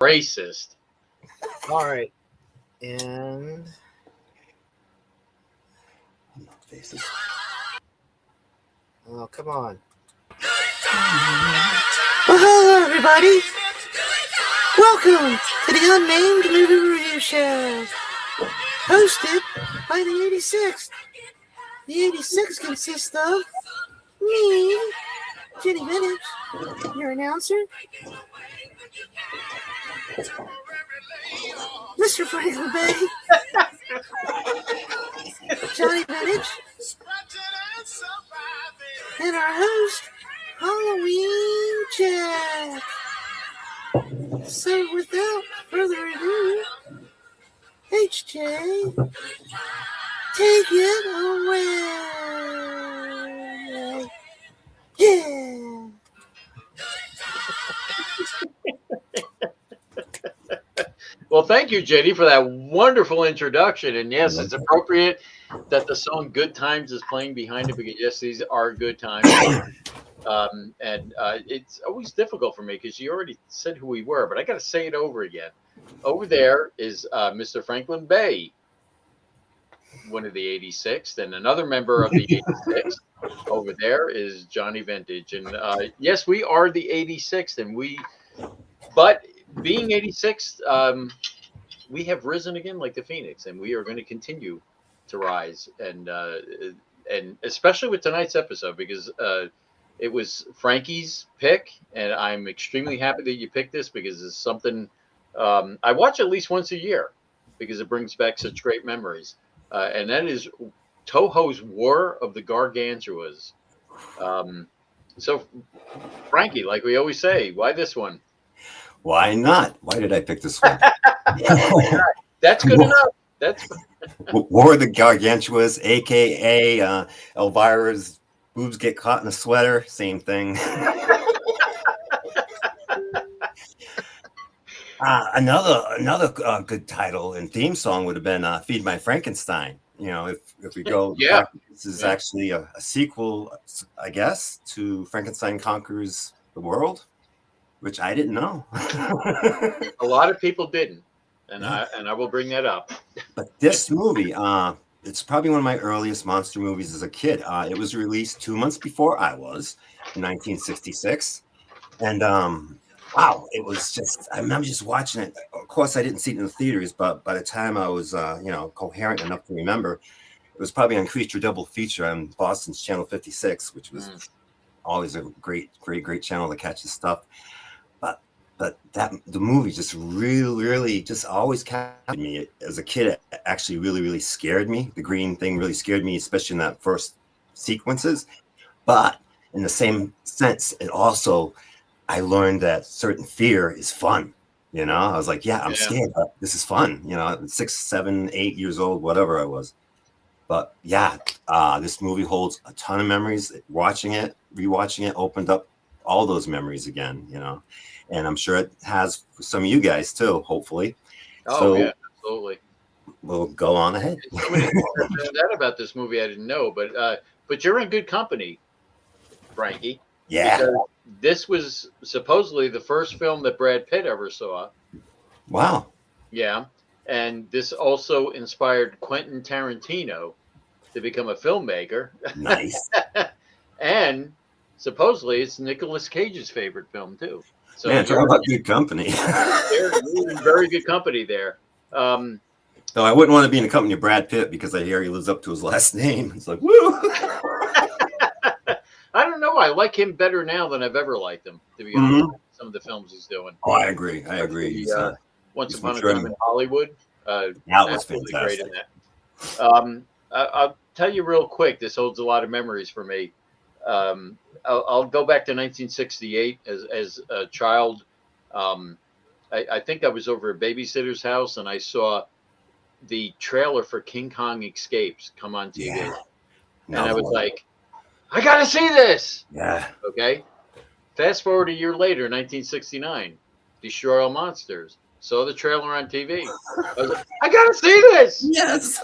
Racist. All right. And Faces. oh, come on. Well, hello, everybody. Welcome to the Unnamed Movie Review Show, hosted by the 86th. The 86th consists of me, Jenny Bennett, your announcer, Mr. Franklin Bay, Johnny Bennett, and our host, Halloween Jack. So without further ado, HJ, take it away. Yeah. Well, thank you, JD, for that wonderful introduction. And yes, it's appropriate that the song "Good Times" is playing behind it because yes, these are good times. It's always difficult for me because you already said who we were, but I got to say it over again. Over there is Mr. Franklin Bay, one of the 86th, and another member of the 86th. Over there is Johnny Vintage, and yes, we are the 86th, but being 86th, we have risen again like the Phoenix, and we are going to continue to rise, and especially with tonight's episode because it was Frankie's pick, and I'm extremely happy that you picked this because it's something I watch at least once a year because it brings back such great memories, and that is Toho's War of the Gargantuas. So, Frankie, like we always say, why this one? Why not? Why did I pick this one? That's good enough. That's War of the Gargantuas, aka Elvira's boobs get caught in a sweater. Same thing. Another good title and theme song would have been "Feed My Frankenstein." You know, if we go, yeah, this is actually a sequel, I guess, to Frankenstein Conquers the World, which I didn't know. A lot of people didn't, and I will bring that up. But this movie, it's probably one of my earliest monster movies as a kid. It was released 2 months before I was, in 1966, and wow, it was just, I remember just watching it. Of course, I didn't see it in the theaters, but by the time I was, coherent enough to remember, it was probably on Creature Double Feature on Boston's Channel 56, which was always a great channel to catch the stuff. But the movie just really just always captured me. As a kid, it actually really scared me. The green thing really scared me, especially in that first sequences. But in the same sense, it also, I learned that certain fear is fun. You know, I was like, yeah, I'm scared, but this is fun. You know, 6, 7, 8 years old, whatever I was. But yeah, this movie holds a ton of memories. Rewatching it opened up all those memories again, you know, and I'm sure it has for some of you guys too, hopefully. Oh, yeah, absolutely. We'll go on ahead. So many things I found out about this movie I didn't know, but you're in good company, Frankie. Yeah. Because this was supposedly the first film that Brad Pitt ever saw. Wow. Yeah. And this also inspired Quentin Tarantino to become a filmmaker. Nice. And supposedly it's Nicolas Cage's favorite film too. So man, talk about good company. You're in very good company there. Though I wouldn't want to be in the company of Brad Pitt because I hear he lives up to his last name. It's like, woo. I don't know. I like him better now than I've ever liked him, to be honest. Some of the films he's doing. Oh, I agree. He's Once Upon a Time in Hollywood. That was fantastic. Great in that. I'll tell you real quick. This holds a lot of memories for me. I'll go back to 1968 as a child. I think I was over a babysitter's house and I saw the trailer for King Kong Escapes come on TV. Yeah. And I was like, I got to see this. Yeah. Okay. Fast forward a year later, 1969, Destroy All Monsters. Saw the trailer on TV. I was like, I got to see this. Yes.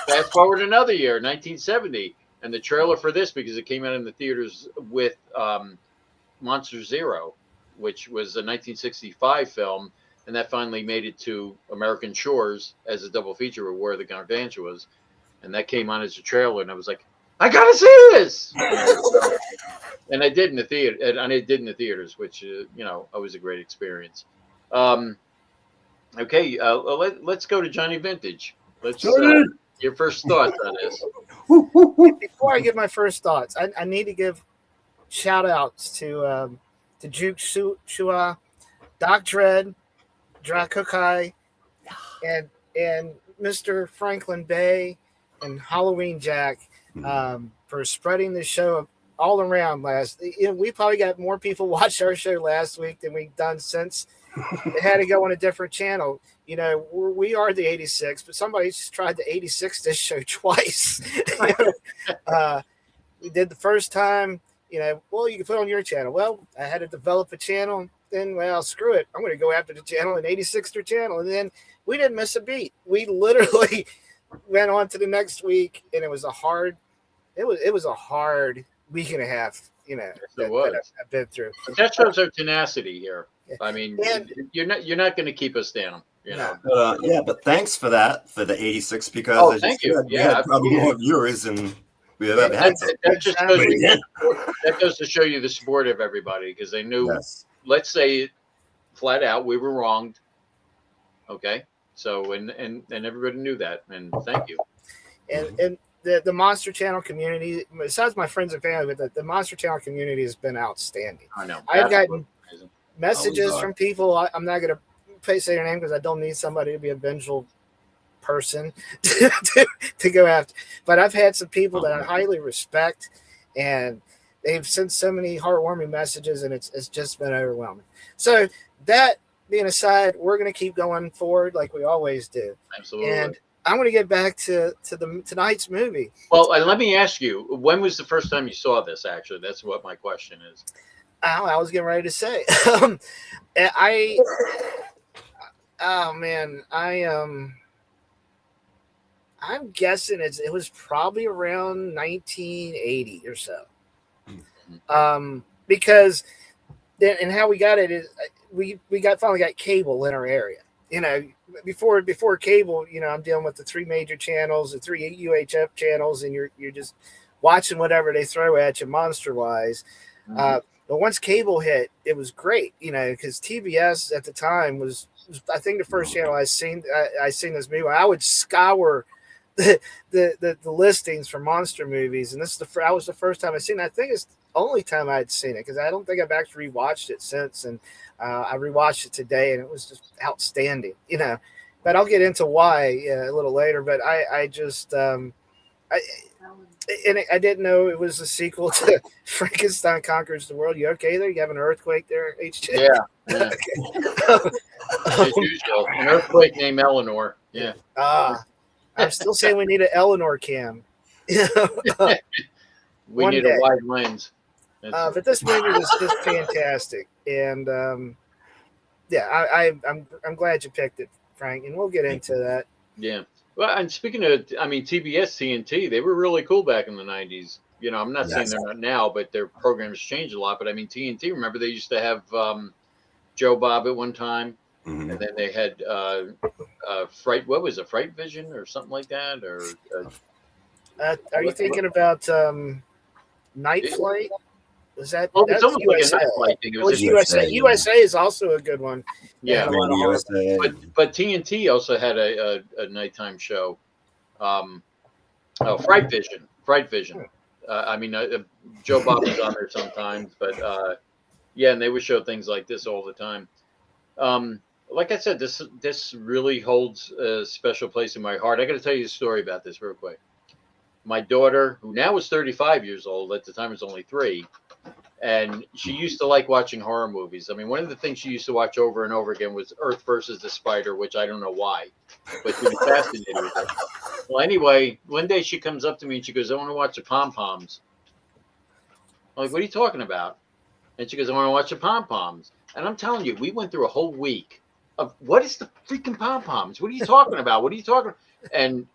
Fast forward another year, 1970, and the trailer for this, because it came out in the theaters with Monster Zero, which was a 1965 film and that finally made it to American Shores as a double feature of Where the Gargantuas, and that came on as a trailer, and I was like, I gotta see this. And I did in the theater, and I did in the theaters, which always a great experience. Um, okay, let's go to Johnny Vintage. Let's your first thoughts on this. Before I give my first thoughts, I need to give shout outs to Juke Shua, Doc Dredd, Dracokai, and Mr. Franklin Bay and Halloween Jack for spreading the show all around last. We probably got more people watched our show last week than we've done since. It had to go on a different channel. We are the 86, but somebody's tried to 86 this show twice. We did the first time, well, you can put it on your channel. Well, I had to develop a channel. Then, well, screw it. I'm going to go after the channel, an 86er channel. And then we didn't miss a beat. We literally went on to the next week, and it was a hard week and a half, that I've been through. But that shows our tenacity here. I mean, you're not going to keep us down. Yeah, but thanks for that, for the 86, because thank you. We had probably more viewers than we have ever had. That goes to show you the support of everybody, because they knew, let's say it flat out, we were wronged. Okay. So, and everybody knew that, and thank you. And the Monster Channel community, besides my friends and family, but the Monster Channel community has been outstanding. I know. I've gotten messages from people. I'm not going to say their name because I don't need somebody to be a vengeful person to go after. But I've had some people that I highly respect, and they've sent so many heartwarming messages, and it's just been overwhelming. So that being aside, we're going to keep going forward like we always do. Absolutely. And I'm going to get back to tonight's movie. Well, let me ask you, when was the first time you saw this? Actually, that's what my question is. I was getting ready to say. I'm guessing it was probably around 1980 or so. Because then, and how we got it is we finally got cable in our area. Before cable, I'm dealing with the three major channels, the three UHF channels, and you're just watching whatever they throw at you monster wise. But once cable hit, it was great, because TBS at the time was I think the first channel I seen this movie. I would scour the listings for monster movies, and that was the first time I seen it. I think it's the only time I'd seen it, because I don't think I've actually rewatched it since, and I rewatched it today, and it was just outstanding, But I'll get into why a little later. But I just I didn't know it was a sequel to Frankenstein Conquers the World. You okay there? You have an earthquake there, HJ? Yeah. As usual, an earthquake named Eleanor. Yeah. I'm still saying we need an Eleanor cam. We need a wide lens. But this movie was just fantastic, and I'm glad you picked it, Frank, and we'll get into that. Yeah. Well, and speaking of, TBS, TNT, they were really cool back in the 90s. I'm not saying they're not now, but their programs changed a lot. But TNT, remember they used to have Joe Bob at one time, and then they had Fright. What was it, Fright Vision or something like that? Or are you thinking about Night Flight? Was that? Well, it's almost USA. Like a Night Flight thing. It was USA. USA is also a good one. Yeah, USA. But TNT also had a nighttime show. Fright Vision. Joe Bob was on there sometimes, but and they would show things like this all the time. Like I said, this really holds a special place in my heart. I got to tell you a story about this real quick. My daughter, who now is 35 years old, at the time was only 3, and she used to like watching horror movies. One of the things she used to watch over and over again was Earth versus the Spider, which I don't know why, but she was fascinated with it. Well, anyway, one day she comes up to me and she goes, "I want to watch the pom-poms." I'm like, "What are you talking about?" And she goes, "I want to watch the pom-poms." And I'm telling you, we went through a whole week of, what is the freaking pom-poms? What are you talking about? What are you talking about? And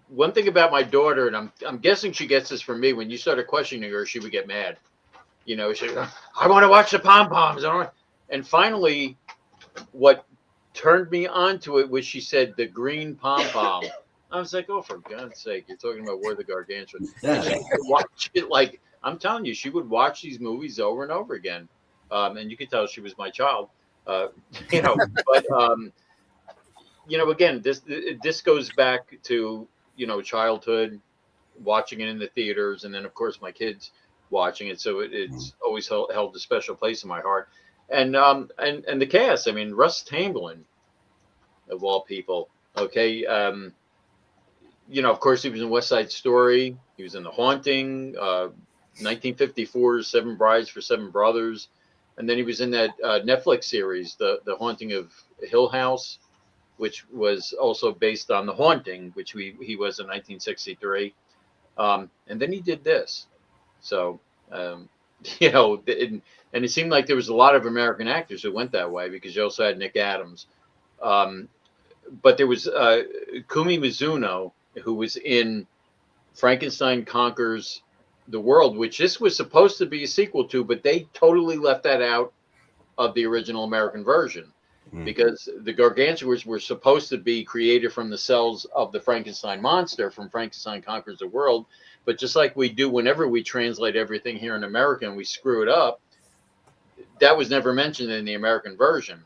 one thing about my daughter, and I'm guessing she gets this from me, when you started questioning her, she would get mad. She goes, "I want to watch the pom-poms." And finally, what turned me onto it was she said the green pom pom. I was like, oh, for God's sake, you're talking about War of the Gargantuas. And she Yeah. would watch it like, I'm telling you, she would watch these movies over and over again. And you could tell she was my child, uh, you know, but, again, this goes back to, childhood, watching it in the theaters. And then, of course, my kids watching it. So it's always held a special place in my heart. And the cast, I mean, Russ Tamblyn, of all people. Okay. Of course, he was in West Side Story. He was in The Haunting, 1954's Seven Brides for Seven Brothers. And then he was in that Netflix series, The Haunting of Hill House, which was also based on The Haunting, which he was in 1963. And then he did this. So, and it seemed like there was a lot of American actors who went that way, because you also had Nick Adams. But there was Kumi Mizuno, who was in Frankenstein Conquers the World, which this was supposed to be a sequel to, but they totally left that out of the original American version, because the Gargantuas were supposed to be created from the cells of the Frankenstein monster from Frankenstein Conquers the World. But just like we do whenever we translate everything here in America and we screw it up, that was never mentioned in the American version.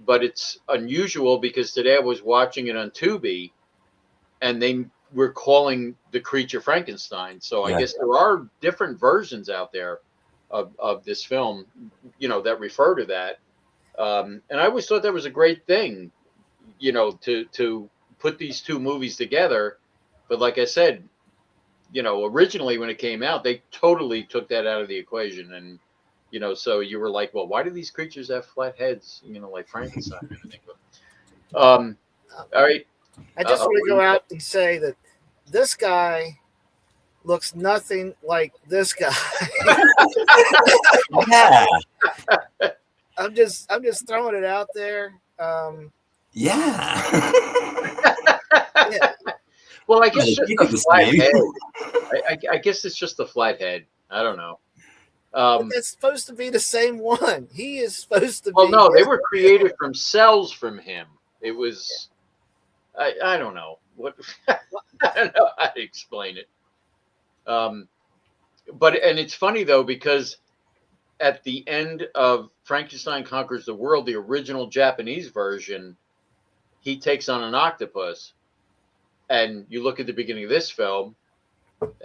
But it's unusual because today I was watching it on Tubi, and they were calling the creature Frankenstein. So I guess there are different versions out there of this film, that refer to that. And I always thought that was a great thing, to put these two movies together. But like I said, originally when it came out, they totally took that out of the equation. And, so you were like, well, why do these creatures have flat heads, like Frankenstein and everything? But, all right. I just want to go out and say that this guy looks nothing like this guy. Yeah. I'm just throwing it out there. Yeah. Yeah. Well, I guess Yeah, just you the did the flat same. head. I guess it's just the flat head. I don't know. But that's supposed to be the same one. He is supposed to Well, be. no, they were created from cells from him. It was, I don't know what, I don't know how to explain it. But it's funny though, because at the end of Frankenstein Conquers the World, the original Japanese version, he takes on an octopus. And you look at the beginning of this film,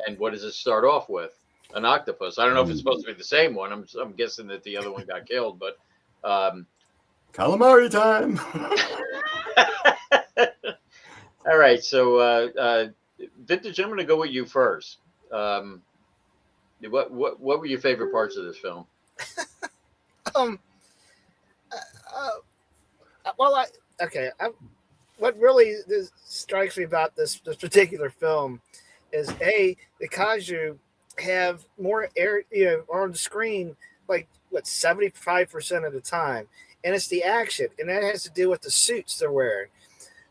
and what does it start off with? An octopus. I don't know if it's supposed to be the same one. I'm guessing that the other one got killed, but Calamari time. all right. So, Vintage, I'm going to go with you first. What were your favorite parts of this film? What really strikes me about this particular film is the kaiju have more air, on the screen, like 75% of the time, and it's the action, and that has to do with the suits they're wearing.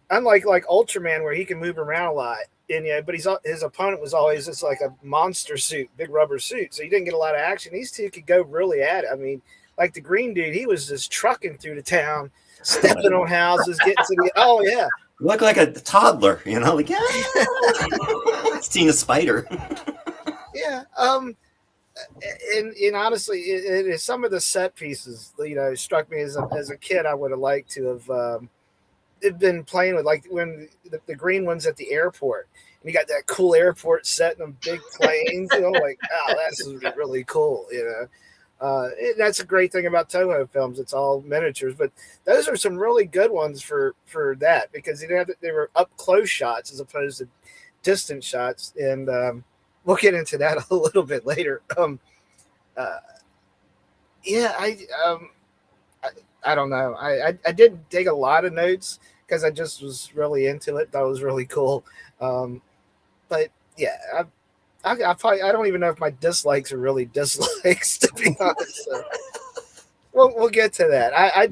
Unlike Ultraman, where he can move around a lot, and but his opponent was always just like a monster suit, big rubber suit, so you didn't get a lot of action. These two could go really at it. I mean, like the green dude, he was just trucking through the town, stepping on houses, getting to the you look like a toddler, like seeing a spider. Yeah. And honestly, it is some of the set pieces, struck me as a kid. I would have liked to have been playing with, like when the green one's at the airport, and you got that cool airport set and them big planes, like, oh, that's really cool, that's a great thing about Toho films. It's all miniatures, but those are some really good ones for that, because they were up close shots as opposed to distant shots, and we'll get into that a little bit later. I don't know. I didn't take a lot of notes because I just was really into it. That was really cool. But yeah, I don't even know if my dislikes are really dislikes, to be honest. So, we'll get to that. I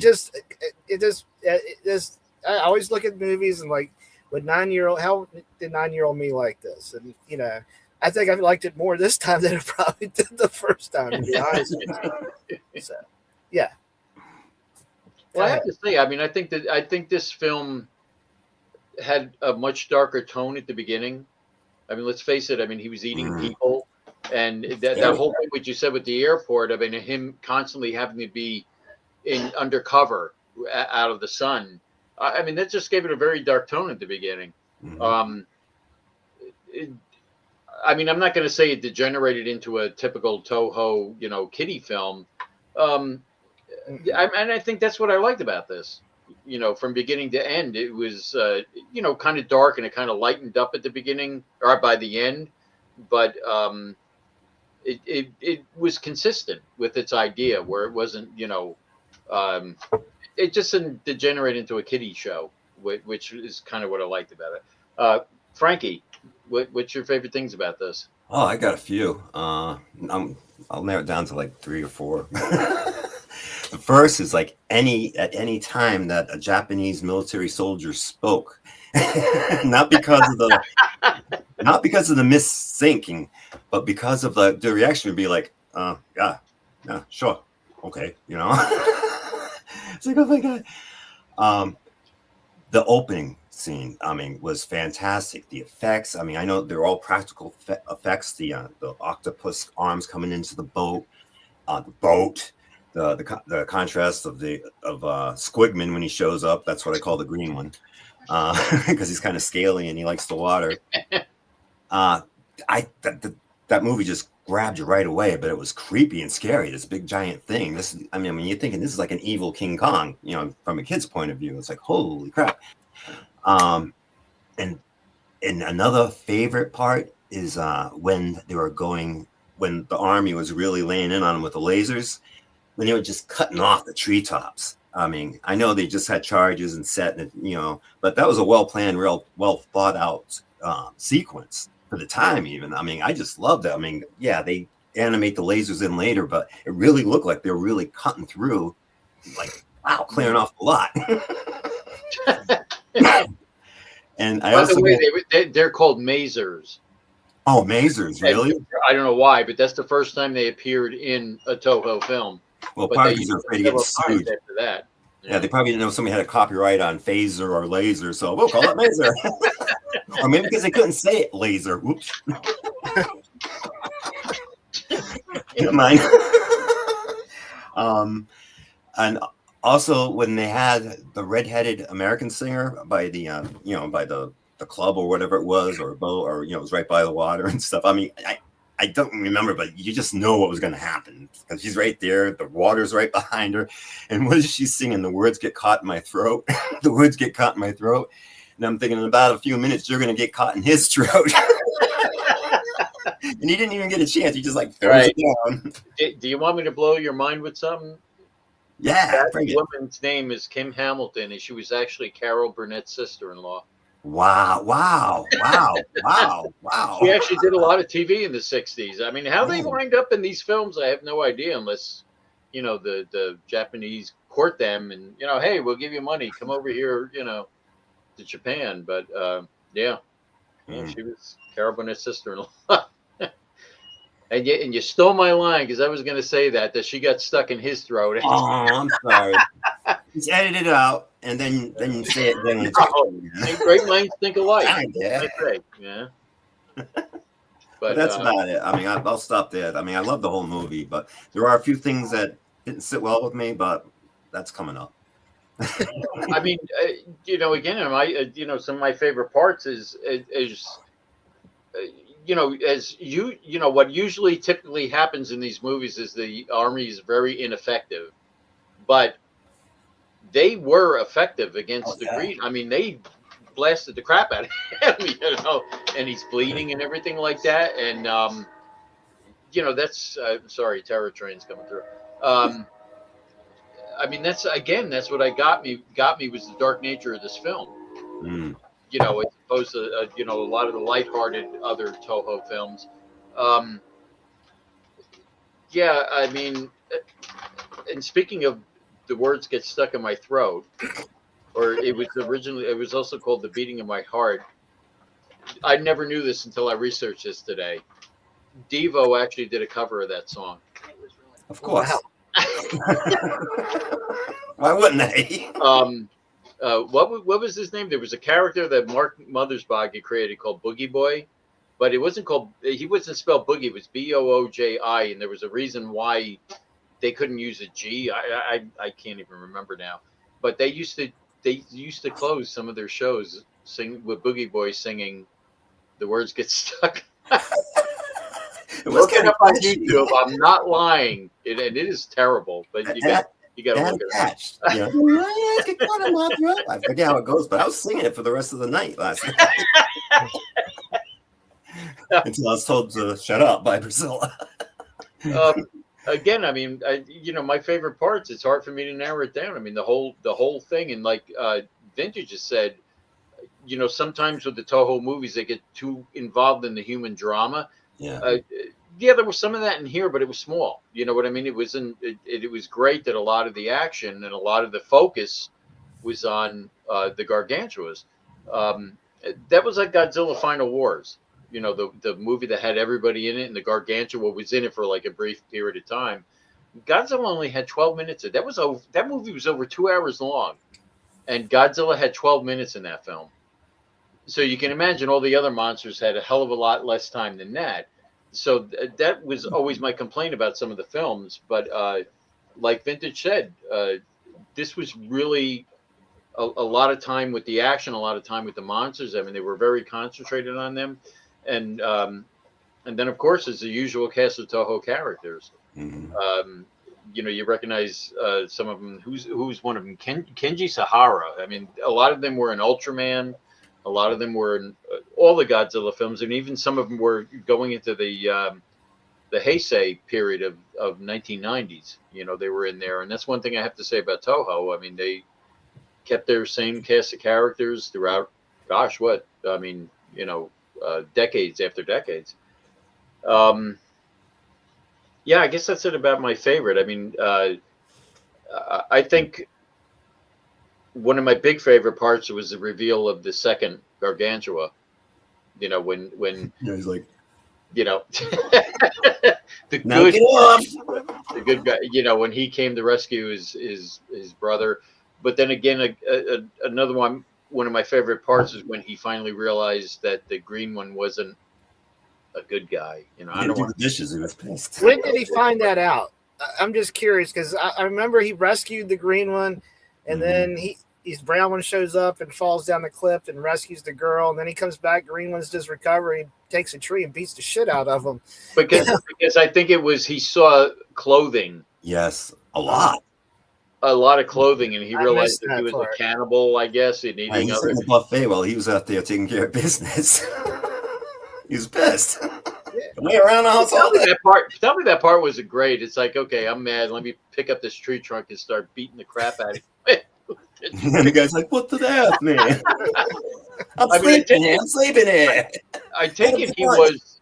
always look at movies and like, how did 9-year-old me like this? And I think I liked it more this time than I probably did the first time, to be honest with you. So, yeah. Well, I have to say, I mean, I think this film had a much darker tone at the beginning. I mean, let's face it. I mean, he was eating people, and that whole thing what you said with the airport. I mean, him constantly having to be in undercover out of the sun. I mean, that just gave it a very dark tone at the beginning. It, I mean, I'm not going to say it degenerated into a typical Toho, kiddie film. And I think that's what I liked about this. From beginning to end, it was, kind of dark, and it kind of lightened up at the beginning or by the end. But it was consistent with its idea, where it wasn't, it just didn't degenerate into a kiddie show, which is kind of what I liked about it. Frankie, what's your favorite things about this? Oh, I got a few. I'll narrow it down to like 3 or 4. The first is like at any time that a Japanese military soldier spoke, not because of the missyncing, but because of the reaction would be like, yeah, sure, okay, It's like, oh my god. The opening scene, I mean, was fantastic. The effects, I mean, I know they're all practical effects. The octopus arms coming into the boat, the contrast of Squigman when he shows up. That's what I call the green one, because he's kind of scaly and he likes the water. That movie just grabbed you right away, but it was creepy and scary. This big giant thing. I mean, you're thinking this is like an evil King Kong, from a kid's point of view. It's like, holy crap. And another favorite part is when the army was really laying in on them with the lasers, when they were just cutting off the treetops. I mean, I know they just had charges and set, but that was a well-planned, well thought out sequence for the time even. I mean, I just love that. I mean, yeah, they animate the lasers in later, but it really looked like they were really cutting through, like, wow, clearing off a lot. And By the way, they're called masers. Oh, masers, really? And I don't know why, but that's the first time they appeared in a Toho film. Well, probably because they're afraid to get sued. After that. Yeah, they probably didn't know somebody had a copyright on phaser or laser, so we'll call it maser. Or maybe because they couldn't say it, laser. Whoops. Never mind. And also when they had the redheaded American singer by the by the club or whatever it was, or a boat, or it was right by the water and stuff. I mean, I don't remember, but you just know what was going to happen because she's right there. The water's right behind her. And what is she singing? The words get caught in my throat. The words get caught in my throat. And I'm thinking in about a few minutes, you're going to get caught in his throat. And he didn't even get a chance. He just like throws it down. Do you want me to blow your mind with something? Yeah. That woman's name is Kim Hamilton, and she was actually Carol Burnett's sister-in-law. Wow. She actually did a lot of TV in the 60s. I mean, how they wind up in these films, I have no idea, unless, the Japanese court them and, hey, we'll give you money. Come over here, to Japan. But, yeah, she was Carol Burnett's sister-in-law. And you stole my line because I was going to say that she got stuck in his throat. Oh, I'm sorry. Just edit it out. And then you say it. Then great minds think alike. Yeah. Yeah. But that's about it. I mean, I'll stop there. I mean, I love the whole movie, but there are a few things that didn't sit well with me. But that's coming up. I mean, again, some of my favorite parts is what usually typically happens in these movies is the army is very ineffective, but they were effective against the Green. I mean, they blasted the crap out of him, and he's bleeding and everything like that. And, that's, sorry, terror train's coming through. I mean, that's what got me was the dark nature of this film. As opposed to, a lot of the lighthearted other Toho films. I mean, and speaking of the words get stuck in my throat, or it was also called The Beating of My Heart. I never knew this until I researched this today. Devo actually did a cover of that song. Of course. Why wouldn't they? What was his name? There was a character that Mark Mothersbaugh had created called Boogie Boy, but he wasn't spelled Boogie. It was Booji, and there was a reason why they couldn't use a G. I can't even remember now, but they used to close some of their shows with Boogie Boy singing. The words get stuck. Look it up on YouTube. I'm not lying. And it is terrible, but you got to look it up. Yeah. I forget how it goes, but I was singing it for the rest of the night last night. Until I was told to shut up by Priscilla. Again, I mean, my favorite parts, it's hard for me to narrow it down. I mean, the whole thing. And like Vintage has said, sometimes with the Toho movies, they get too involved in the human drama. Yeah. There was some of that in here, but it was small. You know what I mean? It was great that a lot of the action and a lot of the focus was on the Gargantuas. That was like Godzilla Final Wars. The movie that had everybody in it, and the Gargantua was in it for like a brief period of time. Godzilla only had 12 minutes. That movie was over 2 hours long, and Godzilla had 12 minutes in that film. So you can imagine all the other monsters had a hell of a lot less time than that. So that was always my complaint about some of the films. But like Vintage said, this was really a lot of time with the action, a lot of time with the monsters. I mean, they were very concentrated on them. And then, of course, there's the usual cast of Toho characters. Mm-hmm. You recognize some of them. Who's one of them? Kenji Sahara. I mean, a lot of them were in Ultraman. A lot of them were in all the Godzilla films, and even some of them were going into the Heisei period of 1990s. They were in there, and that's one thing I have to say about Toho. I mean, they kept their same cast of characters throughout. Gosh, what I mean, decades after decades. I guess that's it about my favorite. I mean, I think one of my big favorite parts was the reveal of the second Gargantua. When he's like, the good guy. When he came to rescue his brother. But then again, another one of my favorite parts is when he finally realized that the green one wasn't a good guy. I don't want the dishes. He was pissed. When did he find that out? I'm just curious because I remember he rescued the green one, and then his brown one shows up and falls down the cliff and rescues the girl, and then he comes back. Green one's just recovering, takes a tree and beats the shit out of him. Because I think it was he saw clothing. Yes, a lot of clothing, and he realized that he was a cannibal, I guess, and eating other. He's in the buffet while he was out there taking care of business. He was pissed. Lay around the house all day. Tell me that part wasn't great. It's like, okay, I'm mad. Let me pick up this tree trunk and start beating the crap out of him. And the guy's like, "What the F, man? I'm sleeping here. I take it he was.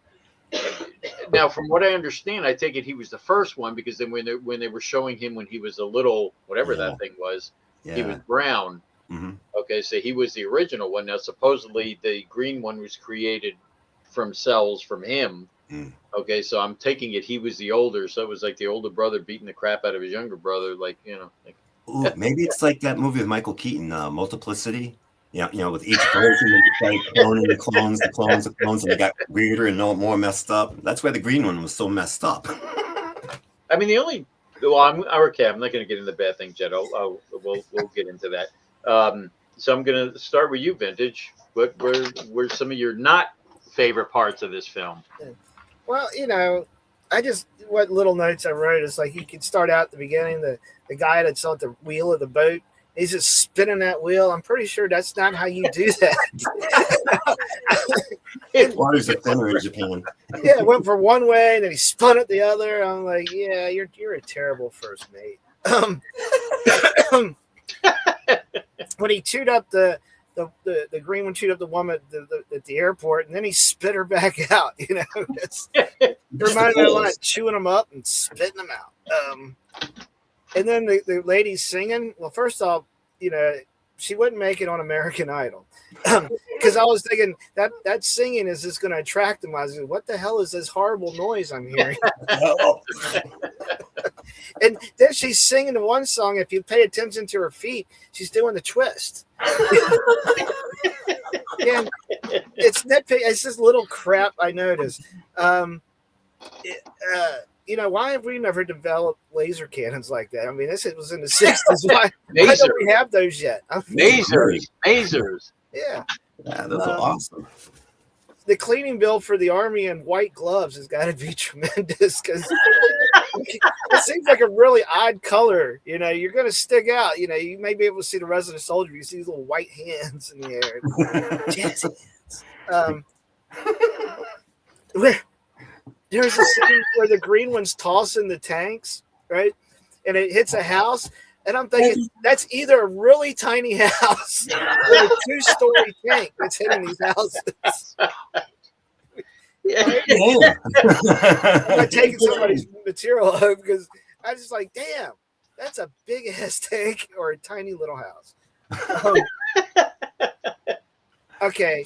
Now, from what I understand, I take it he was the first one because then when they were showing him when he was a little whatever that thing was, he was brown. Mm-hmm. Okay, so he was the original one. Now, supposedly the green one was created from cells from him. Mm. Okay, so I'm taking it he was the older, so it was like the older brother beating the crap out of his younger brother, like. Ooh, maybe it's like that movie with Michael Keaton, Multiplicity. With each version, they started cloning the clones, and they got weirder and more messed up. That's why the green one was so messed up. I mean, I'm not going to get into bad things yet. We'll get into that. So I'm going to start with you, Vintage. What were some of your not favorite parts of this film? Well, what little notes I wrote is like you could start out at the beginning, the guy that's on the wheel of the boat, he's just spinning that wheel. I'm pretty sure that's not how you do that. Waters are thinner in Japan. Yeah, it went for one way and then he spun it the other. I'm like, yeah, you're a terrible first mate. When he chewed up the green one, chewed up the woman at the airport, and then he spit her back out. It reminded me of like chewing them up and spitting them out. And then the lady singing. Well, first off, she wouldn't make it on American Idol. Because I was thinking that singing is just going to attract them. I was like, what the hell is this horrible noise I'm hearing? And then she's singing the one song. If you pay attention to her feet, she's doing the twist. And it's nitpick. It's just little crap I noticed. You know, why have we never developed laser cannons like that? I mean, this was in the 60s. Why don't we have those yet? Lasers. Yeah. Yeah, those are awesome. The cleaning bill for the Army and white gloves has got to be tremendous because it seems like a really odd color. You know, you're going to stick out. You know, you may be able to see the rest of the soldier. You see these little white hands in the air. Jazzy hands. There's a scene where the green one's tossing the tanks, right? And it hits a house. And I'm thinking that's either a really tiny house or a 2-story tank that's hitting these houses. Yeah. I'm not taking somebody's material home because I was just like, damn, that's a big ass tank or a tiny little house. Okay.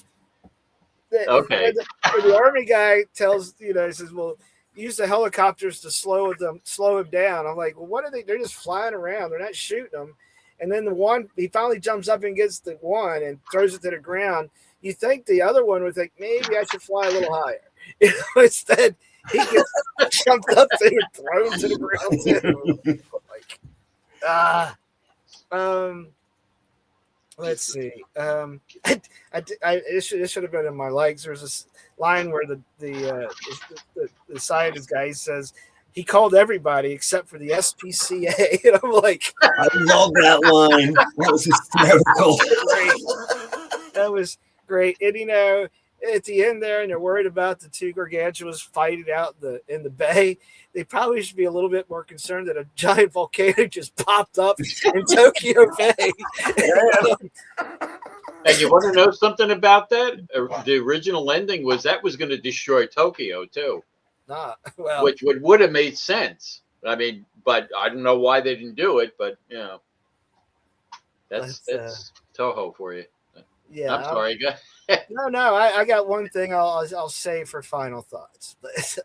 The Army guy tells, you know, he says, well, use the helicopters to slow him down. I'm like, well, what are they? They're just flying around. They're not shooting them. And then the one, he finally jumps up and gets the one and throws it to the ground. You think the other one would think, maybe I should fly a little higher. You know, instead, he gets jumped up and thrown to the ground too. Like, let's see. It should have been in my legs. There's this line where the scientist guy says he called everybody except for the SPCA, and I'm like, I love that line. That was hysterical. That was great. And you know, at the end there, and they're worried about the two Gargantuas fighting out in the bay. They probably should be a little bit more concerned that a giant volcano just popped up in Tokyo Bay. And you want to know something about that? The original ending was that was going to destroy Tokyo too, Well, which would have made sense. I mean, but I don't know why they didn't do it. But you know, that's Toho for you. Yeah, I'm sorry, guys. No. I got one thing I'll say for final thoughts. But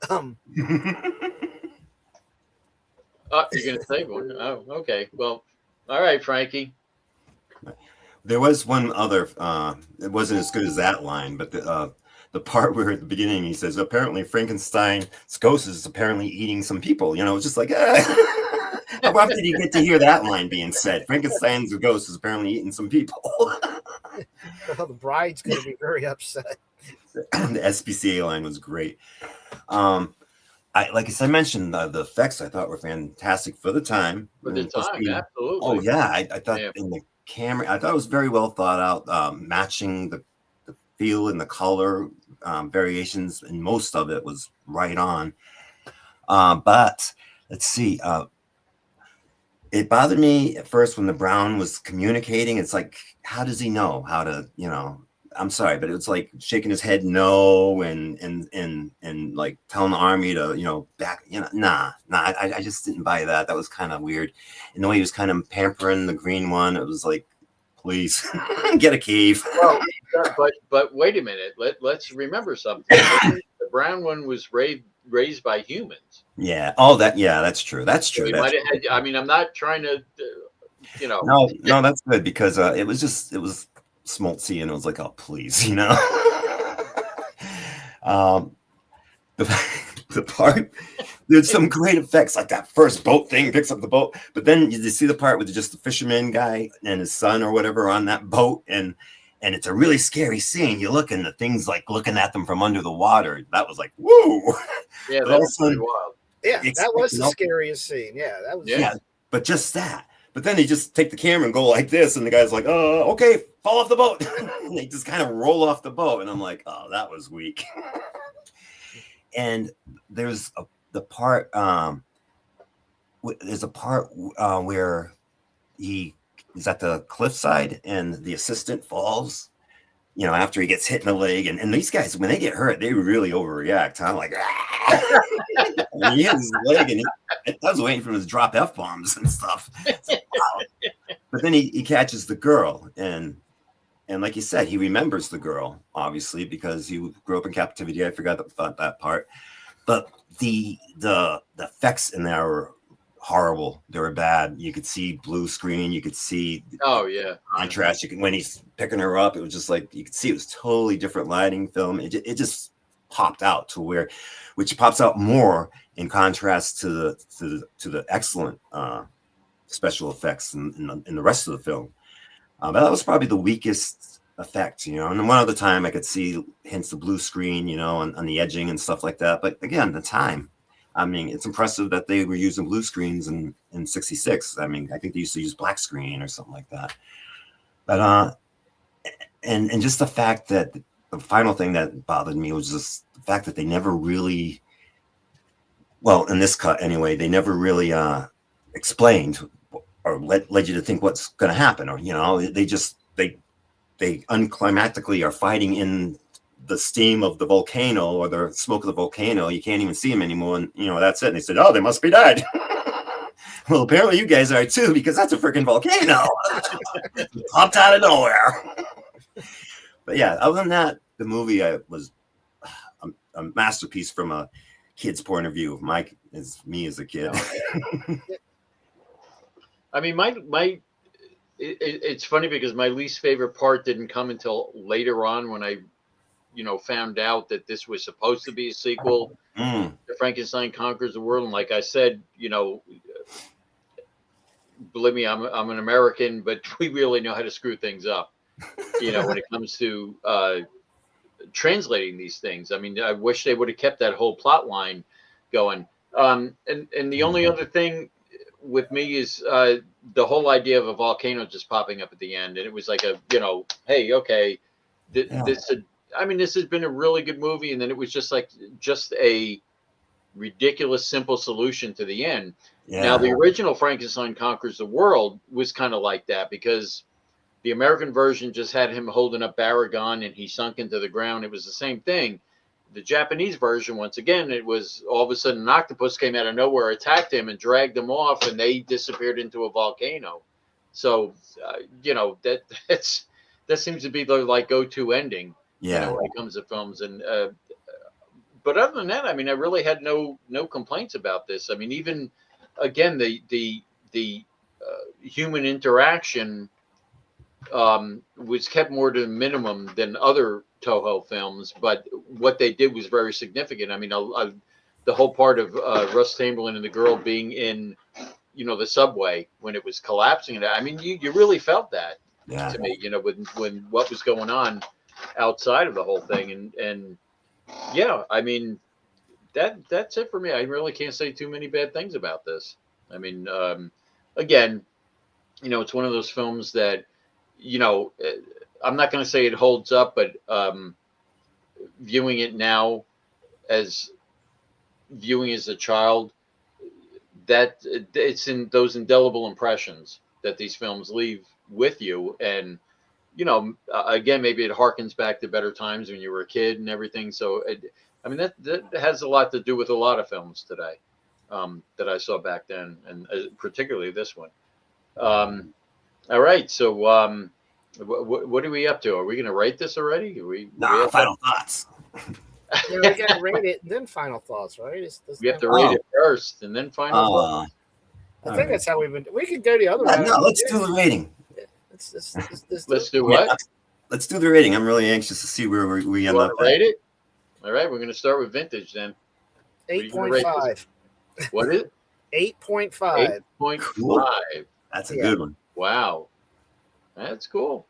Oh, you're gonna say one? Oh, okay. Well, all right, Frankie. There was one other. It wasn't as good as that line, but the part where at the beginning he says, apparently Frankenstein's ghost is apparently eating some people. You know, it's just like, how often did you get to hear that line being said? Frankenstein's ghost is apparently eating some people. Well, the bride's going to be very upset. The SPCA line was great. Like as I mentioned, the effects I thought were fantastic for the time. For the time, absolutely. Oh yeah, I thought in the camera, I thought it was very well thought out, matching the feel and the color variations, and most of it was right on. But let's see, it bothered me at first when the Brown was communicating. It's like, how does he know how to, you know? I'm sorry, but it was like shaking his head no, and like telling the army to, you know, back, you know, nah. I just didn't buy that. That was kind of weird. And the way he was kind of pampering the green one, it was like, please get a cave. Well, but wait a minute. Let's remember something. The brown one was raised by humans. Yeah. Oh, that's true. That's true. So might have had, I mean, I'm not trying to, you know. No, that's good because it was schmaltzy, and it was like, oh please, you know. The part, there's some great effects, like that first boat thing picks up the boat, but then you see the part with just the fisherman guy and his son or whatever on that boat, and it's a really scary scene. You look, and the thing's like looking at them from under the water. That was like, whoa. Yeah, that was pretty wild. Yeah, that was the scariest scene. Yeah, that was. Yeah, but just that. But then they just take the camera and go like this, and the guy's like, "Oh, okay, fall off the boat." And they just kind of roll off the boat, and I'm like, "Oh, that was weak." And there's the part. There's a part where he is at the cliffside, and the assistant falls. You know, after he gets hit in the leg, and these guys, when they get hurt, they really overreact. I'm like, and he hits his leg, and I was waiting for him to drop F-bombs and stuff. Like, wow. but then he catches the girl, and like you said, he remembers the girl, obviously, because he grew up in captivity. I forgot about that part. But the effects in there were horrible. They were bad. You could see blue screen. You could see contrast. You can, when he's picking her up, it was just like you could see it was totally different lighting film. It just popped out to where, which pops out more in contrast to the excellent special effects in the rest of the film. But that was probably the weakest effect, you know. And one other time I could see hints of blue screen, you know, on the edging and stuff like that. But again, the time, I mean, it's impressive that they were using blue screens in 66. I mean, I think they used to use black screen or something like that. But and just the fact that the final thing that bothered me was just the fact that they never really, well, in this cut anyway, they never really explained or led you to think what's going to happen, or, you know, they unclimactically are fighting in the steam of the volcano or the smoke of the volcano. You can't even see them anymore, and, you know, that's it. And they said, oh, they must be dead. Well, apparently you guys are too, because that's a freaking volcano. It popped out of nowhere. But yeah, other than that, the movie was a masterpiece from a kid's point of view. Mike is me as a kid. I mean, it's funny because my least favorite part didn't come until later on when I, you know, found out that this was supposed to be a sequel to Frankenstein Conquers the World. And like I said, you know, believe me, I'm an American, but we really know how to screw things up, you know, when it comes to translating these things. I mean, I wish they would have kept that whole plot line going. And the only other thing with me is the whole idea of a volcano just popping up at the end, and it was like a, you know, hey, okay, this has been a really good movie, and then it was just a ridiculous simple solution to the end. Now the original Frankenstein Conquers the World was kind of like that, because the American version just had him holding up Baragon and he sunk into the ground. It was the same thing. The Japanese version, once again, it was all of a sudden an octopus came out of nowhere, attacked him, and dragged him off, and they disappeared into a volcano. So, you know, that seems to be the like go-to ending, you know, when it comes to films. And but other than that, I mean, I really had no complaints about this. I mean, even again, the human interaction was kept more to the minimum than other Toho films, but what they did was very significant. I mean, the whole part of Russ Chamberlain and the girl being in, you know, the subway when it was collapsing. I mean, you really felt that to me, you know, when what was going on outside of the whole thing. And yeah, I mean, that's it for me. I really can't say too many bad things about this. I mean, again, you know, it's one of those films that, you know, I'm not going to say it holds up, but viewing it now as a child, that it's in those indelible impressions that these films leave with you. And, you know, again, maybe it harkens back to better times when you were a kid and everything. So, I mean, that has a lot to do with a lot of films today that I saw back then, and particularly this one. All right. So, what are we up to? Are we going to rate this already? Final thoughts. Yeah, we got to rate it, and then final thoughts, right? We have to rate it first, and then final thoughts. I think that's how we've been. We could go the other way. No, let's do the rating. Let's do what? Let's do the rating. I'm really anxious to see where we end up. Rate it? All right, we're going to start with vintage then. 8.5. What is it? 8.5. 8.5. Cool. That's a good one. Wow, that's cool.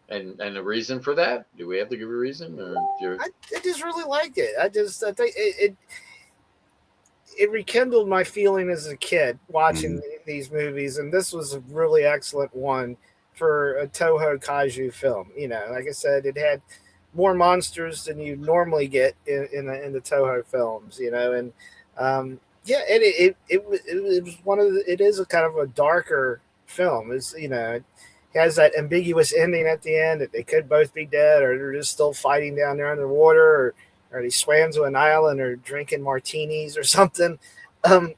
And a reason for that? Do we have to give a reason, or I just really liked it. I think it rekindled my feeling as a kid watching these movies, and this was a really excellent one for a Toho kaiju film. You know, like I said, it had more monsters than you normally get in the Toho films. You know, and it was one of it is a kind of a darker film. It's, you know, it has that ambiguous ending at the end that they could both be dead, or they're just still fighting down there underwater, or they swam to an island, or drinking martinis or something. But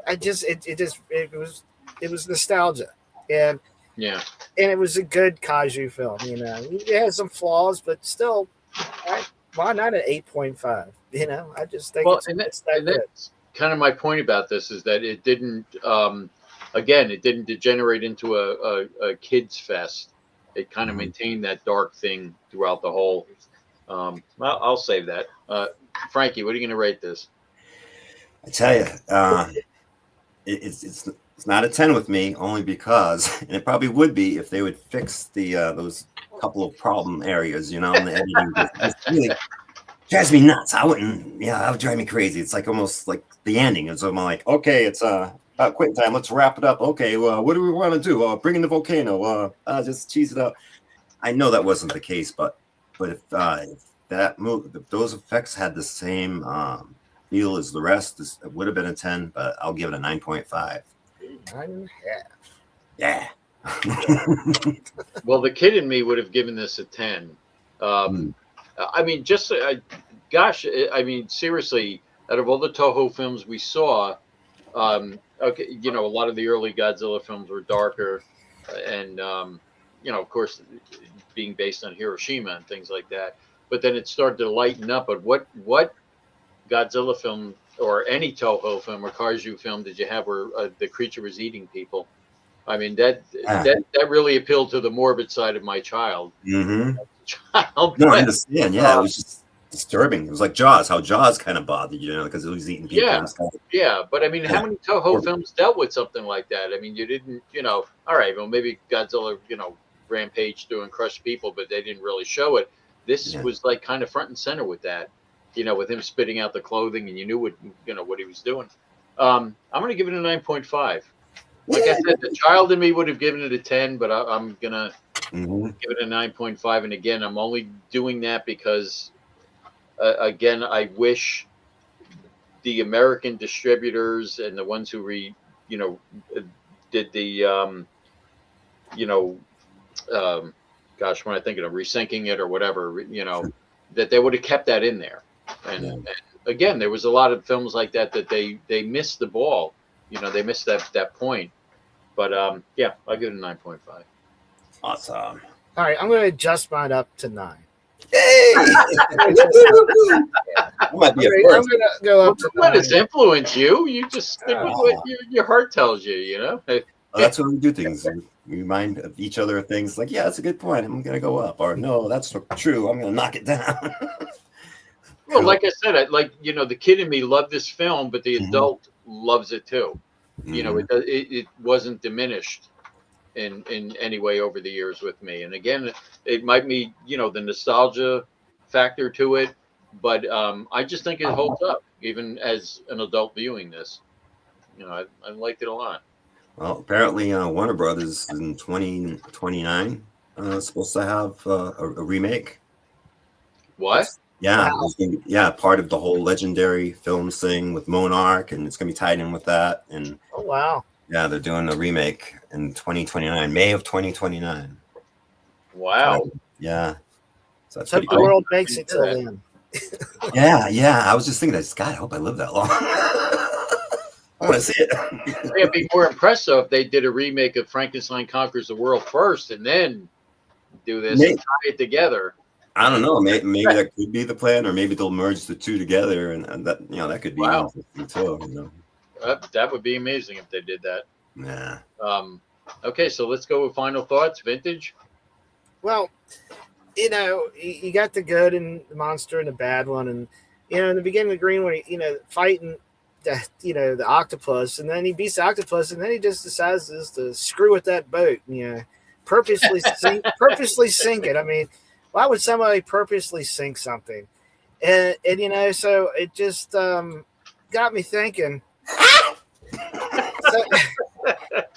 it was it was nostalgia, and Yeah. it was a good kaiju film. You know, it had some flaws, but still, why not an 8.5? You know, I just think Well, it's that and good. that's kind of my point about this is that it didn't, again, it didn't degenerate into a kids fest. It kind of maintained that dark thing throughout the whole. I'll save that. Frankie, what are you going to rate this? I tell you, it's not a 10 with me, only because, and it probably would be if they would fix the those couple of problem areas, you know, and the editing just really drives me nuts. I wouldn't, yeah, that would drive me crazy. It's like almost like the ending. It's I'm like, okay, it's about quitting time. Let's wrap it up. Okay, well, what do we want to do? Bring in the volcano. Just cheese it up. I know that wasn't the case, but if that move, if those effects had the same feel as the rest, it would have been a 10, but I'll give it a 9.5. 9.5. Yeah. Well, the kid in me would have given this a 10. I mean, just gosh, I mean, seriously, out of all the Toho films we saw, okay, you know, a lot of the early Godzilla films were darker, and you know, of course, being based on Hiroshima and things like that. But then it started to lighten up. But what Godzilla film or any Toho film or Kaiju film did you have where the creature was eating people? I mean, that really appealed to the morbid side of my child. Mm-hmm. Child, no, I understand. Yeah, it was just disturbing. It was like Jaws, how Jaws kind of bothered you, know, because it was eating people and stuff. Yeah, but I mean, how many Toho films dealt with something like that? I mean, you didn't, you know, all right, well, maybe Godzilla, you know, rampaged through and crushed people, but they didn't really show it. This was like kind of front and center with that, you know, with him spitting out the clothing, and you knew what, you know, what he was doing. I'm going to give it a 9.5. Like I said, the child in me would have given it a 10, but I'm going to give it a 9.5. And again, I'm only doing that because, again, I wish the American distributors and the ones who you know, did the, you know, gosh, when I think of resyncing it or whatever, you know, that they would have kept that in there. And again, there was a lot of films like that they missed the ball. You know, they missed that point. But yeah, I'll give it a 9.5. Awesome. All right, I'm going to adjust mine up to 9. Hey! Might be I'm going to go up to 9. Let us influence you. You just stick with what your heart tells you, you know? Well, that's when we do things. We remind of each other of things like, yeah, that's a good point. I'm going to go up. Or, no, that's not true. I'm going to knock it down. Well, like I said, you know, the kid in me loved this film, but the adult loves it too. You know, it wasn't diminished in any way over the years with me. And again, it might be, you know, the nostalgia factor to it, but I just think it holds up even as an adult viewing this. You know, I liked it a lot. Well, apparently Warner Brothers in 2029 is supposed to have a remake. What? Part of the whole legendary films thing with Monarch, and it's going to be tied in with that. And oh, wow. Yeah, they're doing a remake in 2029, May of 2029. Wow. So, yeah. So that's the world makes it till then. Yeah. I was just thinking that, God, I hope I live that long. I want to see it. I'd be more impressed though if they did a remake of Frankenstein Conquers the World first and then do this and tie it together. I don't know. Maybe that could be the plan, or maybe they'll merge the two together, and that, you know, that could be interesting too. You know, that would be amazing if they did that. Yeah. Okay, so let's go with final thoughts. Vintage. Well, you know, you got the good and the monster and the bad one, and you know, in the beginning, the green one, you know, fighting the octopus, and then he beats the octopus, and then he just decides to screw with that boat, and, you know, purposely sink it. I mean, why would somebody purposely sink something? And you know, so it just got me thinking. So,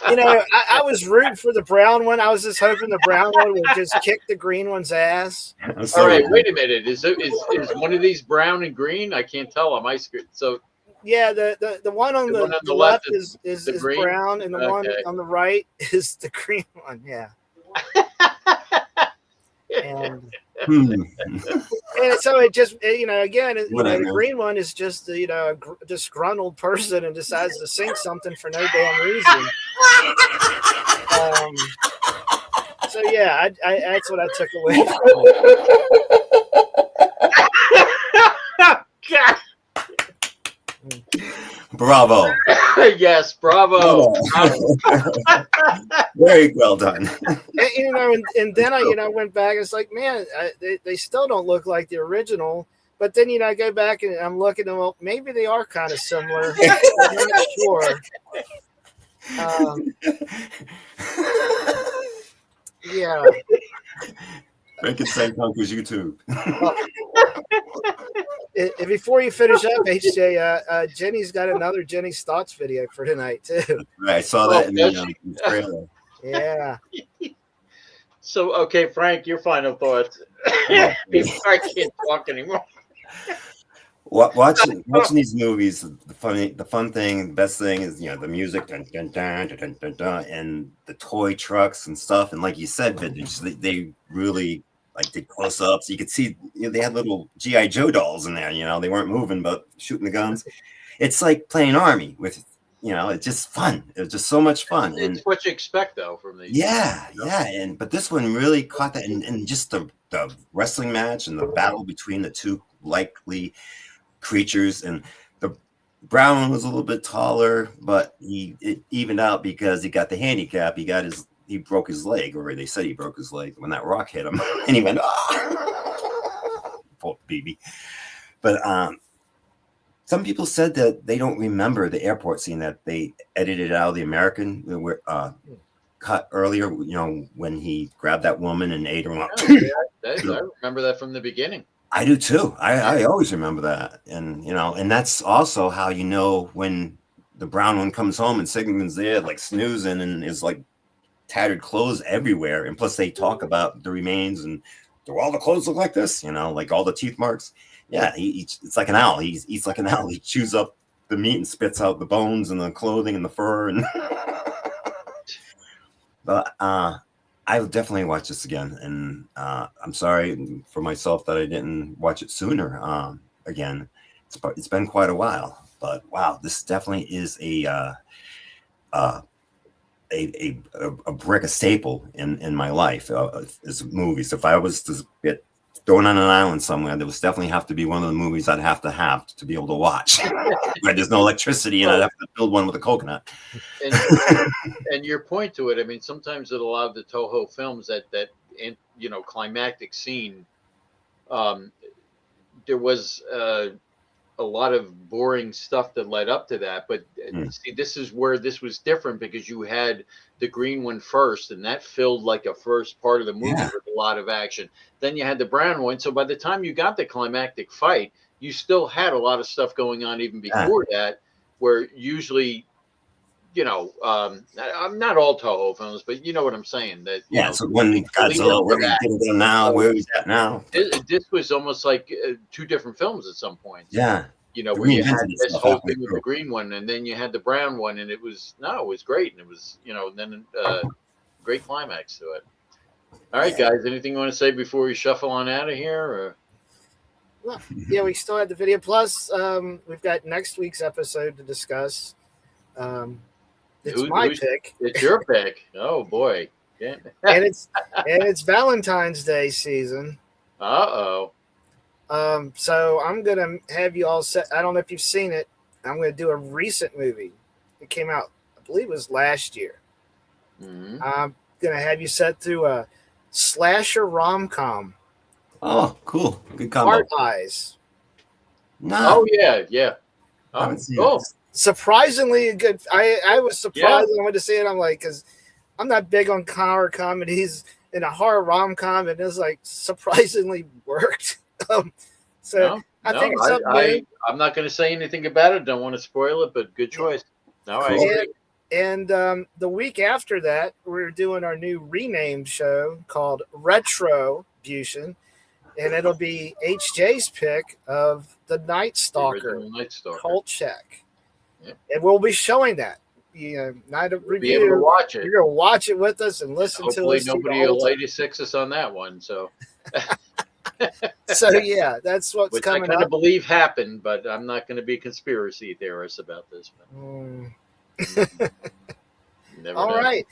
you know, I was rooting for the brown one. I was just hoping the brown one would just kick the green one's ass. All right, wait a minute. Is one of these brown and green? I can't tell on my screen. So yeah, the one on the left is brown, and the one on the right is the green one. Yeah. And And so it just, again, the man. green one is just, a disgruntled person and decides to sing something for no damn reason. So yeah, I that's what I took away from it. Bravo. Yes, bravo. Very well done. And then I went back. It's like, man, they still don't look like the original. But then I go back and I'm looking at, well, maybe they are kind of similar. I'm not sure. Yeah. Frankenstein conquers YouTube. Before you finish up, HJ, Jenny's got another Jenny's Thoughts video for tonight too. Right, I saw that in the trailer. Yeah. So, okay, Frank, your final thoughts. I can't talk anymore. Watching these movies, the fun thing, the best thing is the music, dun, dun, dun, dun, dun, dun, dun, and the toy trucks and stuff. And like you said, they really did close ups. You could see they had little GI Joe dolls in there. They weren't moving but shooting the guns. It's like playing army with. It's just fun. It was just so much fun. It's what you expect though from these. Yeah. But this one really caught that, and just the wrestling match and the battle between the two likely creatures, and the brown one was a little bit taller, but it evened out because he got the handicap. He broke his leg, or they said he broke his leg when that rock hit him, and he went, oh, poor baby. But some people said that they don't remember the airport scene, that they edited out of the American cut earlier, when he grabbed that woman and ate her up. I remember that from the beginning. I do too. I always remember that. And, and that's also how when the brown one comes home and Sigmund's there, like snoozing, and is like tattered clothes everywhere. And plus they talk about the remains, and do all the clothes look like this? Like all the teeth marks. Yeah, it's like an owl. He eats like an owl. He chews up the meat and spits out the bones and the clothing and the fur. And but I will definitely watch this again. And I'm sorry for myself that I didn't watch it sooner. Again, it's been quite a while. But wow, this definitely is a brick, a staple in my life as movies. If I was to get thrown on an island somewhere, there would definitely have to be one of the movies I'd have to be able to watch. There's no electricity, and I'd have to build one with a coconut. And your point to it, I mean, sometimes in a lot of the Toho films that climactic scene, there was a lot of boring stuff that led up to that. But see, this is where this was different, because you had the green one first, and that filled like a first part of the movie with a lot of action. Then you had the brown one. So by the time you got the climactic fight, you still had a lot of stuff going on even before that, where usually, I'm not all Toho films, but you know what I'm saying. That so when Godzilla, where he's going now, where he's at now. This was almost like two different films at some point. Yeah. Where you had this whole thing with the green one, and then you had the brown one, and it was great, and it was then great climax to it. All right, guys, anything you want to say before we shuffle on out of here? Or? Well, yeah, we still have the video. Plus, we've got next week's episode to discuss. It's my pick. It's your pick. Oh boy, yeah. and it's Valentine's Day season. So I'm gonna have you all set. I don't know if you've seen it. I'm gonna do a recent movie. It came out, I believe it was last year. Mm-hmm. I'm gonna have you set through a slasher rom-com. Oh, cool. Good combo. Heart Eyes. No. Oh yeah. Cool. Surprisingly good. I was surprised when I went to see it. I'm like, because I'm not big on horror comedies, and a horror rom-com, and it's like surprisingly worked. I think it's something. I'm not going to say anything about it. Don't want to spoil it, but good choice. No, cool. I agree. And the week after that, we're doing our new renamed show called Retrobution, and it'll be HJ's pick of the Night Stalker Cult Check. Yep. And we'll be showing that. Night of review. Be able to watch it. You're going to watch it with us and listen to us. Hopefully nobody will 86 us on that one. So. So yeah, that's what's Which I coming kind up. of believe happened, but I'm not going to be a conspiracy theorist about this. Never All know. right.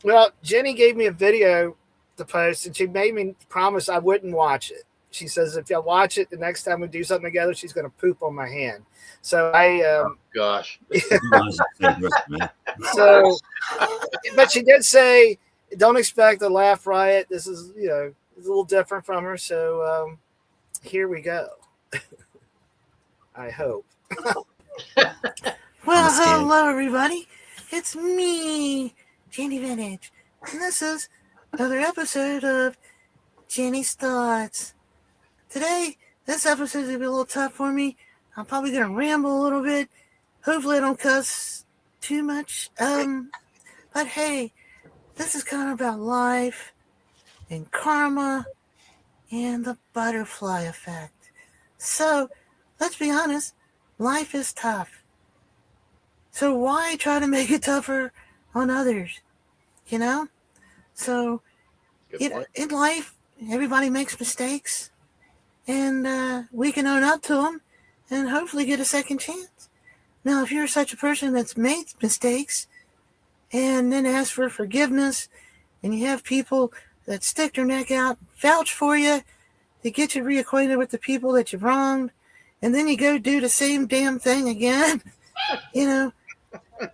Well, Jenny gave me a video to post, and she made me promise I wouldn't watch it. She says if I watch it, the next time we do something together, she's going to poop on my hand. So Oh gosh. so, but she did say, don't expect a laugh riot. This is, it's a little different from her. So here we go. I hope. Well, hello everybody. It's me, Jenny Vintage. And this is another episode of Jenny's Thoughts. Today, this episode is going to be a little tough for me. I'm probably going to ramble a little bit. Hopefully I don't cuss too much. But hey, this is kind of about life and karma and the butterfly effect. So, let's be honest, life is tough. So why try to make it tougher on others? So in life, everybody makes mistakes, and we can own up to them and hopefully get a second chance. Now, if you're such a person that's made mistakes and then ask for forgiveness, and you have people that stick their neck out, vouch for you, to get you reacquainted with the people that you've wronged, and then you go do the same damn thing again,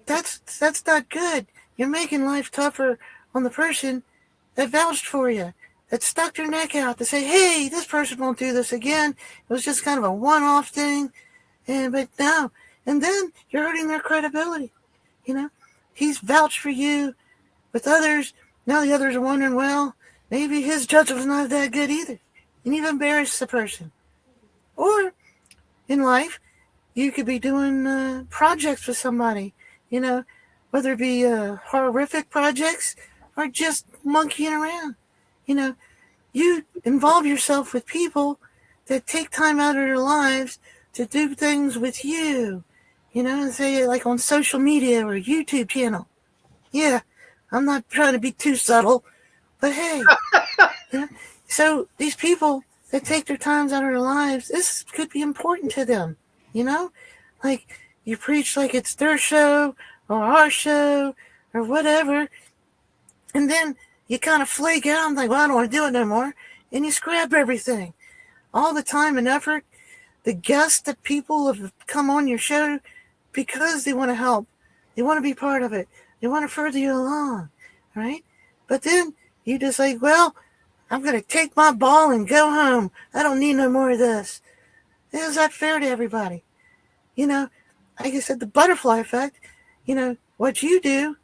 that's not good. You're making life tougher on the person that vouched for you, that stuck their neck out to say, hey, this person won't do this again. It was just kind of a one-off thing. But now, and then you're hurting their credibility. He's vouched for you with others. Now the others are wondering, well, maybe his judgment was not that good either. And you've embarrassed the person. Or in life, you could be doing projects with somebody, whether it be horrific projects or just monkeying around. You involve yourself with people that take time out of their lives to do things with you, say like on social media or YouTube channel. Yeah, I'm not trying to be too subtle, but hey, so these people that take their times out of their lives, this could be important to them, like you preach like it's their show or our show or whatever, and then you kind of flake out and like, well, I don't want to do it no more, and you scrap everything, all the time and effort, the guests that people have come on your show because they want to help, they want to be part of it, they want to further you along, right? But then you just like, well, I'm going to take my ball and go home. I don't need no more of this. Is that fair to everybody? Like I said, the butterfly effect, what you do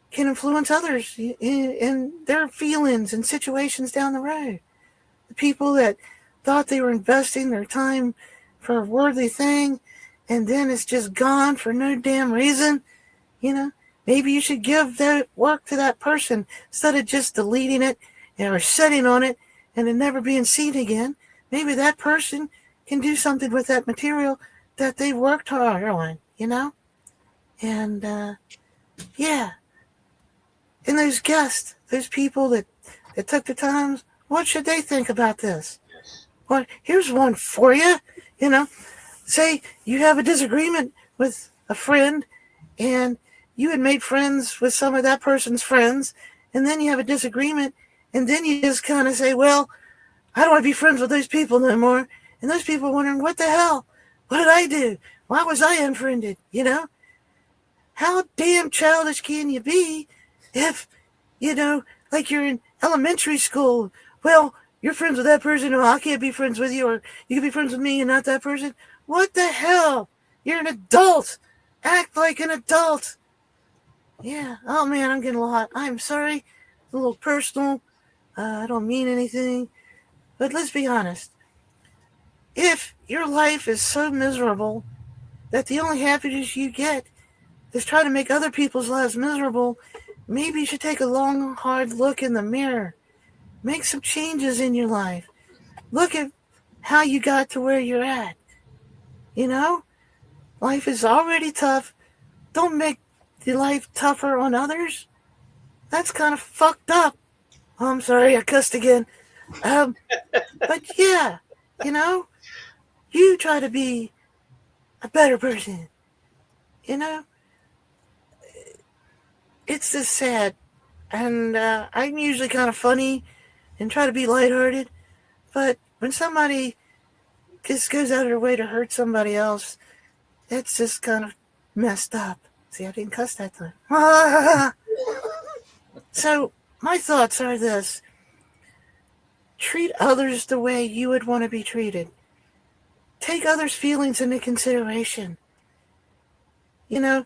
can influence others in their feelings and situations down the road. The people that thought they were investing their time for a worthy thing, and then it's just gone for no damn reason, maybe you should give that work to that person instead of just deleting it or sitting on it and it never being seen again. Maybe that person can do something with that material that they worked hard on, And, yeah. And those guests, those people that took the time, what should they think about this? Well, here's one for you, Say you have a disagreement with a friend and you had made friends with some of that person's friends, and then you have a disagreement, and then you just kind of say, well, I don't want to be friends with those people no more. And those people are wondering, what the hell? What did I do? Why was I unfriended? How damn childish can you be if, like you're in elementary school? Well, you're friends with that person. Oh, I can't be friends with you. Or you can be friends with me and not that person. What the hell? You're an adult. Act like an adult. Yeah. Oh, man, I'm getting a lot. I'm sorry. It's a little personal. I don't mean anything. But let's be honest. If your life is so miserable that the only happiness you get is trying to make other people's lives miserable, maybe you should take a long, hard look in the mirror. Make some changes in your life. Look at how you got to where you're at. Life is already tough. Don't make the life tougher on others. That's kind of fucked up. Oh, I'm sorry, I cussed again. But yeah, you know, you try to be a better person. You know, it's just sad. And I'm usually kind of funny and try to be lighthearted. But when somebody just goes out of their way to hurt somebody else, it's just kind of messed up. See, I didn't cuss that time. So, my thoughts are this: treat others the way you would want to be treated. Take others' feelings into consideration. You know,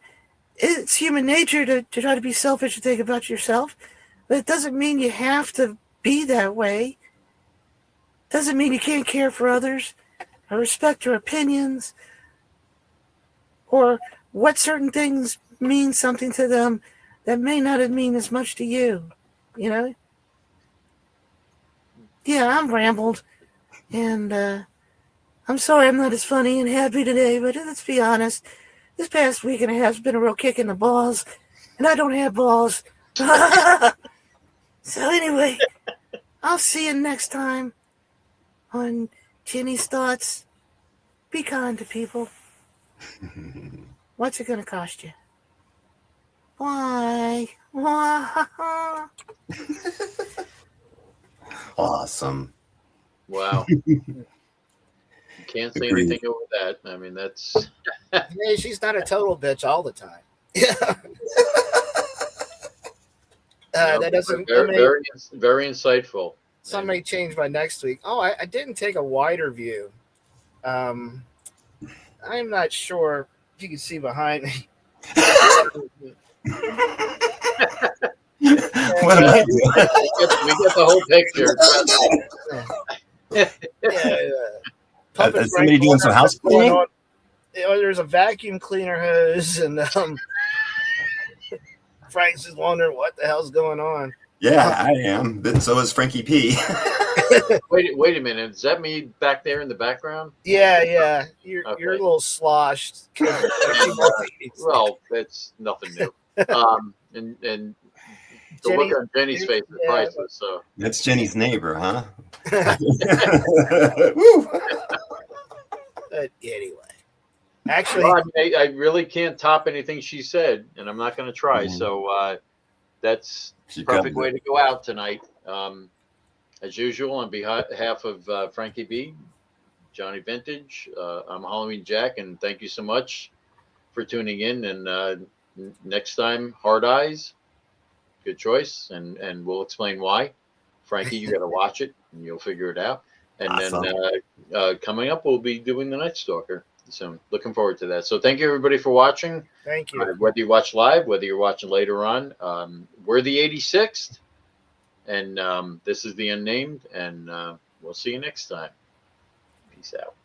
it's human nature to try to be selfish and think about yourself, but it doesn't mean you have to be that way. Doesn't mean you can't care for others or respect their opinions or what certain things mean something to them that may not mean as much to you. You know? Yeah, I'm rambled, and I'm sorry I'm not as funny and happy today, but let's be honest. This past week and a half has been a real kick in the balls, and I don't have balls. So anyway, I'll see you next time on Jenny's Thoughts. Be kind to people. What's it going to cost you? Why? Awesome. Wow. You can't say Agreed. anything over that. I mean, that's Hey, she's not a total bitch all the time. Yeah. That doesn't. very insightful. Some may change by next week. Oh, I didn't take a wider view. I'm not sure if you can see behind me. What am I doing? We get the whole picture. Is somebody doing some house cleaning? There's a vacuum cleaner hose, and Frank's just wondering what the hell's going on. Yeah, I am. But so is Frankie P. Wait a minute. Is that me back there in the background? Yeah. You're Okay. a little sloshed. Well, that's nothing new. And the look on Jenny's face is priceless. So That's Jenny's neighbor, huh? Woo. But anyway, actually, well, I really can't top anything she said, and I'm not going to try. So that's the perfect way to go out tonight. As usual, on behalf of Frankie B, Johnny Vintage, I'm Halloween Jack, and thank you so much for tuning in. And next time, Hard Eyes, good choice, and we'll explain why. Frankie, you got to watch it, and you'll figure it out. And awesome. Then coming up, we'll be doing The Night Stalker. So looking forward to that. So thank you, everybody, for watching. Thank you. Whether you watch live, whether you're watching later on, we're the 86th. And this is the Unnamed, and we'll see you next time. Peace out.